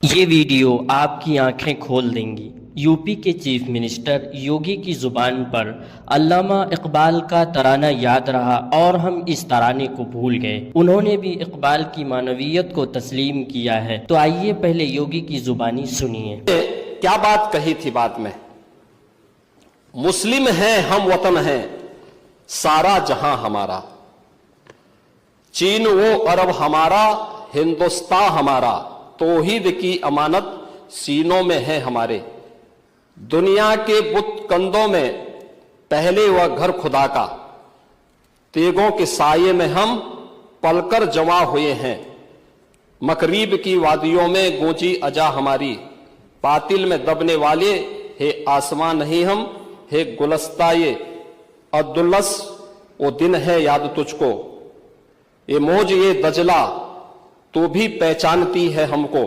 ये वीडियो आपकी आंखें खोल देंगी। यूपी के चीफ मिनिस्टर योगी की जुबान पर अल्लामा इकबाल का तराना याद रहा और हम इस तराने को भूल गए। उन्होंने भी इकबाल की मानवियत को तस्लीम किया है। तो आइए पहले योगी की जुबानी सुनिए। क्या बात कही थी बात में, मुस्लिम हैं हम वतन हैं सारा जहां हमारा, चीन वो अरब हमारा हिंदुस्तान हमारा, तौहीद की अमानत सीनों में है हमारे। दुनिया के बुत कंदों में पहले वह घर खुदा का, तेगों के साये में हम पलकर जमा हुए हैं। मकरीब की वादियों में गूंजी अजा हमारी, बातिल में दबने वाले हे आसमां नहीं हम, हे गुलस्ता ये अब्दुल्लस वो दिन है याद तुझको, ये मौज ये दजला तू भी पहचानती है हमको।